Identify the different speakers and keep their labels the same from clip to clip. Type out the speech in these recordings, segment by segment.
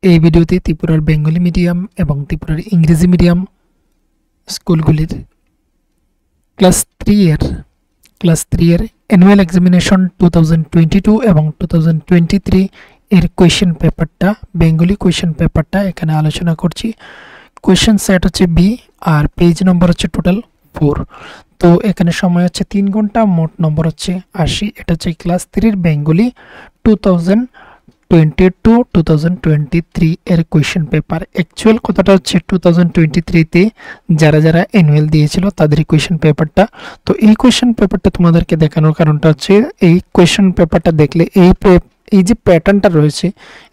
Speaker 1: এই ভিডিওতে ত্রিপুরার বেঙ্গলি মিডিয়াম এবং ত্রিপুরার ইংরেজি মিডিয়াম স্কুলগুলির ক্লাস 3 এর অ্যানুয়াল এক্সামিনেশন 2022 এবং 2023 এর কোয়েশ্চেন পেপারটা বেঙ্গলি কোয়েশ্চেন পেপারটা এখানে আলোচনা করছি। কোয়েশ্চেন সেট হচ্ছে বি আর পেজ নম্বর হচ্ছে টোটাল 4। তো এখানে সময় হচ্ছে 3 ঘন্টা, মোট নম্বর হচ্ছে 80। এটা হচ্ছে ক্লাস 3 এর বেঙ্গলি 2022-2023 এর কোয়েশ্চেন পেপার। অ্যাকচুয়াল কথাটা হচ্ছে 2023 তে যারা অ্যানুয়াল দিয়েছিল তাদের কোয়েশ্চেন পেপারটা। তো এই কোয়েশ্চেন পেপারটা তোমাদেরকে দেখানোর কারণটা হচ্ছে এই কোয়েশ্চেন পেপারটা দেখলে এই যে প্যাটার্নটা রয়েছে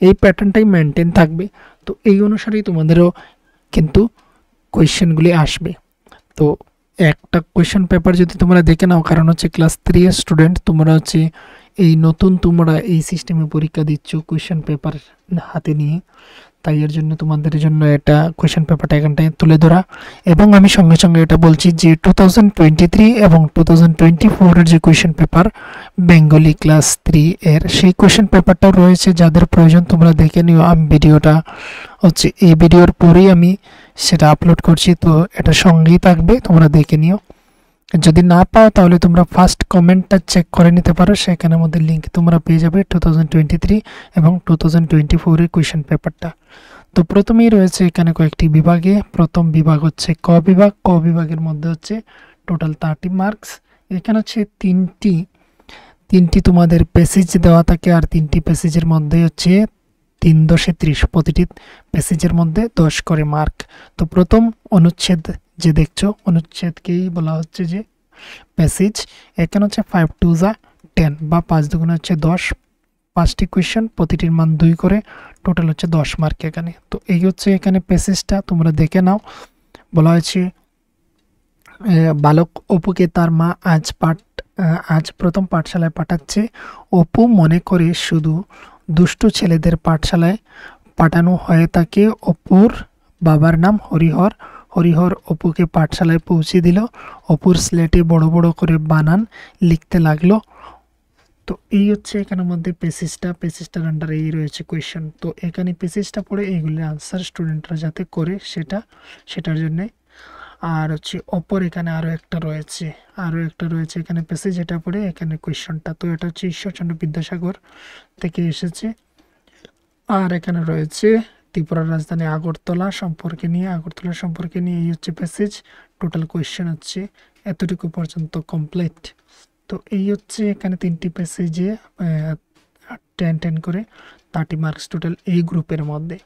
Speaker 1: এই প্যাটার্নটাই মেনটেন থাকবে। তো এই অনুসারেই তোমাদেরও কিন্তু কোয়েশ্চেনগুলি আসবে। তো একটা কোয়েশ্চেন পেপার যদি তোমরা দেখে নাও, কারণ হচ্ছে ক্লাস 3 এর স্টুডেন্ট তোমরা হচ্ছে এই নতুন তোমরা এই সিস্টেমে পরীক্ষা দিচ্ছ কোয়েশ্চেন পেপার হাতে নিয়ে, তাই এর জন্য তোমাদের জন্য এটা কোয়েশ্চেন পেপারটা এখানটায় তুলে ধরা। এবং আমি সঙ্গে সঙ্গে এটা বলছি যে 2023 এবং 2024 এর যে কোয়েশ্চেন পেপার বেঙ্গলি ক্লাস 3 এর সেই কোয়েশ্চেন পেপারটাও রয়েছে। যাদের প্রয়োজন তোমরা দেখে নিও। আমি ভিডিওটা হচ্ছে এই ভিডিওর পরেই আমি সেটা আপলোড করছি, তো এটা সঙ্গেই থাকবে, তোমরা দেখে নিও। যদি না পাও তাহলে তোমরা ফার্স্ট কমেন্টটা চেক করে নিতে পারো, সেখানের মধ্যে লিঙ্ক তোমরা পেয়ে যাবে 2023 এবং 2024 এর কোয়েশ্চেন পেপারটা। তো প্রথমেই রয়েছে এখানে কয়েকটি বিভাগে। প্রথম বিভাগ হচ্ছে ক বিভাগ। ক বিভাগের মধ্যে হচ্ছে টোটাল 30 মার্কস। এখানে হচ্ছে তিনটি তোমাদের প্যাসেজ দেওয়া থাকে, আর তিনটি প্যাসেজের মধ্যে হচ্ছে 3×30 প্রতিটি প্যাসেজের মধ্যে 10 করে মার্ক। তো প্রথম অনুচ্ছেদ যে দেখছো অনুচ্ছেদকেই বলা হচ্ছে যে প্যাসেজ। এখানে হচ্ছে 5×2 = 10 বা 5×2 হচ্ছে 10। 5টি কোয়েশ্চেন, প্রতিটির মান 2 করে, টোটাল হচ্ছে 10 মার্ক এখানে। তো এই হচ্ছে এখানে প্যাসেজটা, তোমরা দেখে নাও। বলা হয়েছে বালক অপুকে তার মা আজ প্রথম পাঠশালায় পাঠাচ্ছে। অপু মনে করে শুধু দুষ্ট ছেলেদের পাঠশালায় পাঠানো হয়ে থাকে। অপুর বাবার নাম হরিহর। হরিহর অপুকে পাঠশালায় পৌঁছে দিল। অপুর স্লেটে বড় বড় করে বানান লিখতে লাগলো। তো এই হচ্ছে এখানের মধ্যে পেসেজটার আন্ডারে এই রয়েছে কোয়েশ্চেন। তো এখানে পেসেজটা পড়ে এইগুলির আনসার স্টুডেন্টরা যাতে করে সেটার জন্যে। আর হচ্ছে অপর এখানে আরও একটা রয়েছে এখানে পেসেজ, এটা পড়ে এখানে কোয়েশ্চেনটা। তো এটা হচ্ছে ঈশ্বরচন্দ্র বিদ্যাসাগর থেকে এসেছে। আর এখানে রয়েছে ত্রিপুরার রাজধানী আগরতলা সম্পর্কে নিয়ে এই হচ্ছে প্যাসেজ। টোটাল কোয়েশ্চেন হচ্ছে এতটুকু পর্যন্ত কমপ্লিট। তো এই হচ্ছে এখানে 3টি প্যাসেজে 10 করে 30 মার্কস টোটাল এই গ্রুপের মধ্যে।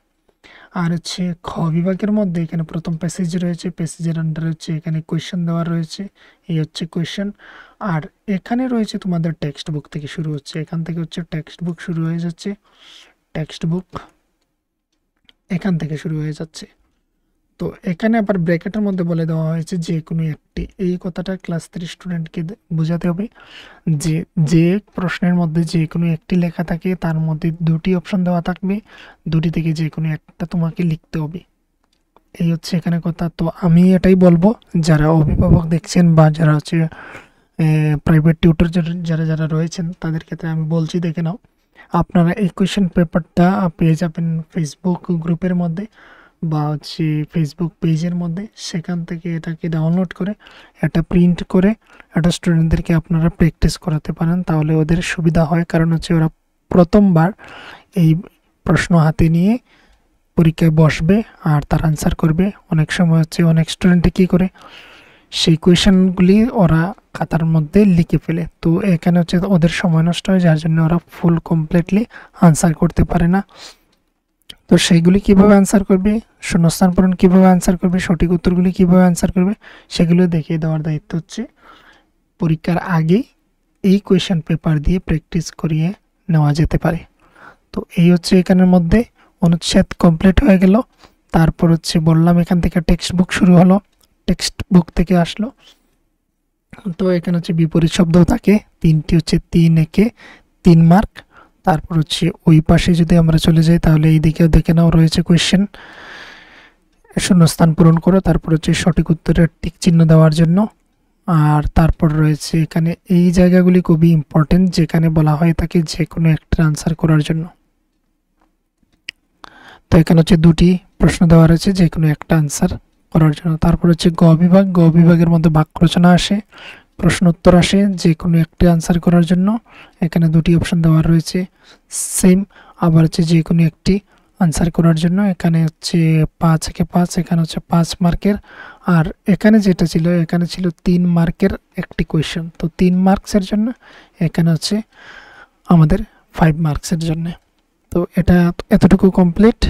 Speaker 1: আর হচ্ছে খ বিভাগের মধ্যে এখানে প্রথম প্যাসেজ রয়েছে। প্যাসেজের আন্ডারে হচ্ছে এখানে কোয়েশ্চেন দেওয়া রয়েছে, এই হচ্ছে কোয়েশ্চেন। আর এখানে রয়েছে তোমাদের টেক্সট বুক থেকে শুরু হচ্ছে, এখান থেকে হচ্ছে টেক্সট বুক শুরু হয়ে যাচ্ছে। টেক্সট বুক এখান থেকে শুরু হয়ে যাচ্ছে। তো এখানে আবার ব্র্যাকেটের মধ্যে বলে দেওয়া হয়েছে যে কোনো একটি। এই কথাটা ক্লাস 3 স্টুডেন্টকে বোঝাতে হবে যে প্রশ্নের মধ্যে যে কোনো একটি লেখা থাকে, তার মধ্যে 2টি অপশন দেওয়া থাকবে, 2টি থেকে যে কোনো একটা তোমাকে লিখতে হবে। এই হচ্ছে এখানে কথা। তো আমি এটাই বলবো, যারা অভিভাবক দেখছেন বা যারা হচ্ছে প্রাইভেট টিউটর যারা রয়েছেন তাদের ক্ষেত্রে আমি বলছি, দেখে নাও। আপনারা এই কোয়েশ্চেন পেপারটা পেয়ে যাবেন ফেসবুক গ্রুপের মধ্যে বা হচ্ছে ফেসবুক পেজের মধ্যে। সেখান থেকে এটাকে ডাউনলোড করে এটা প্রিন্ট করে এটা স্টুডেন্টদেরকে আপনারা প্র্যাকটিস করাতে পারেন, তাহলে ওদের সুবিধা হয়। কারণ হচ্ছে ওরা প্রথমবার এই প্রশ্ন হাতে নিয়ে পরীক্ষায় বসবে আর তার আনসার করবে। অনেক সময় হচ্ছে অনেক স্টুডেন্টে কী করে সেই কোয়েশ্চেনগুলি ওরা খাতার মধ্যে লিখে ফেলে। তো এখানে হচ্ছে ওদের সময় নষ্ট হয়, যার জন্য ওরা ফুল কমপ্লিটলি আনসার করতে পারে না। তো সেইগুলি কীভাবে আনসার করবে, শূন্যস্থান পূরণ কীভাবে আনসার করবে, সঠিক উত্তরগুলি কীভাবে আনসার করবে, সেগুলো দেখিয়ে দেওয়ার দায়িত্ব হচ্ছে পরীক্ষার আগেই এই কোয়েশ্চেন পেপার দিয়ে প্র্যাকটিস করিয়ে নেওয়া যেতে পারে। তো এই হচ্ছে এখানের মধ্যে অনুচ্ছেদ কমপ্লিট হয়ে গেল। তারপর হচ্ছে বললাম এখান থেকে টেক্সট বুক শুরু হলো, টেক্সট বুক থেকে আসলো। তো এখানে হচ্ছে বিপরীত শব্দও থাকে, 3টি হচ্ছে 3 মার্ক। তারপর হচ্ছে ওই পাশে যদি আমরা চলে যাই তাহলে এই দিকেও দেখে নাও রয়েছে কোয়েশ্চেন, শূন্যস্থান পূরণ করো। তারপর হচ্ছে সঠিক উত্তরের টিক চিহ্ন দেওয়ার জন্য। আর তারপর রয়েছে এখানে এই জায়গাগুলি খুবই ইম্পর্টেন্ট, যেখানে বলা হয়ে থাকে যে কোনো একটা আনসার করার জন্য। তো তো এখানে হচ্ছে দুটি প্রশ্ন দেওয়া রয়েছে, যে কোনো একটা আনসার করার জন্য। তারপর হচ্ছে গ বিভাগ, গ বিভাগের মধ্যে বাক্য রচনা আসে, প্রশ্ন উত্তর আসে, যে কোনো একটি আনসার করার জন্য এখানে দুটি অপশন দেওয়া রয়েছে সেম। আবার হচ্ছে যে কোনো একটি আনসার করার জন্য এখানে হচ্ছে 5 এখানে হচ্ছে 5 মার্কের। আর এখানে যেটা ছিল, এখানে ছিল 3 মার্কের একটি কোয়েশ্চেন, তো 3 মার্কসের জন্য এখানে হচ্ছে আমাদের 5 মার্কসের জন্য। তো এটা এতটুকু কমপ্লিট।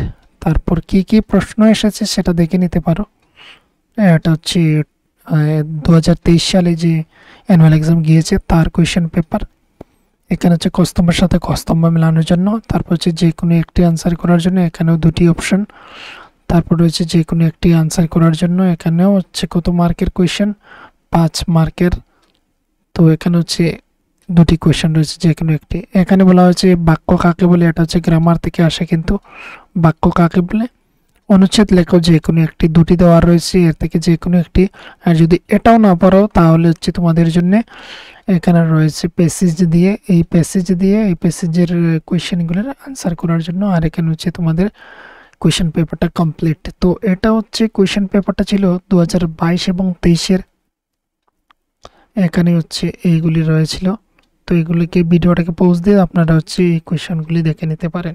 Speaker 1: তারপর কি কি প্রশ্ন এসেছে সেটা দেখে নিতে পারো। এটা হচ্ছে 2023 সালে যে অ্যানুয়াল এক্সাম গিয়েছে তার কোয়েশ্চেন পেপার। এখানে হচ্ছে কস্তম্বের সাথে কস্তম্ভ মেলানোর জন্য। তারপর হচ্ছে যে কোনো একটি আনসার করার জন্য এখানেও দুটি অপশন। তারপর রয়েছে যে কোনো একটি আনসার করার জন্য এখানেও হচ্ছে কত মার্কের কোয়েশ্চেন, 5 মার্কের। তো এখানে হচ্ছে দুটি কোয়েশ্চেন রয়েছে, যে কোনো একটি। এখানে বলা হয়েছে বাক্য কাকে বলে, এটা হচ্ছে গ্রামার থেকে আসে, কিন্তু বাক্য কাকে বলে অনুচ্ছেদ লেখো, যে কোনো একটি, দুটি দেওয়া রয়েছে, এর থেকে যে কোনো একটি। আর যদি এটাও না পারো তাহলে হচ্ছে তোমাদের জন্য এখানে রয়েছে প্যাসেজ দিয়ে, এই প্যাসেজের কোয়েশ্চেনগুলোর আনসার করার জন্য। আর এখানে হচ্ছে তোমাদের কোয়েশ্চেন পেপারটা কমপ্লিট। তো এটা হচ্ছে কোয়েশ্চেন পেপারটা ছিল 2022 এবং 23-এর। এখানে হচ্ছে এইগুলি রয়েছিল। তো এগুলিকে ভিডিওটাকে পজ দিয়ে আপনারা হচ্ছে এই কোয়েশ্চেনগুলি দেখে নিতে পারেন।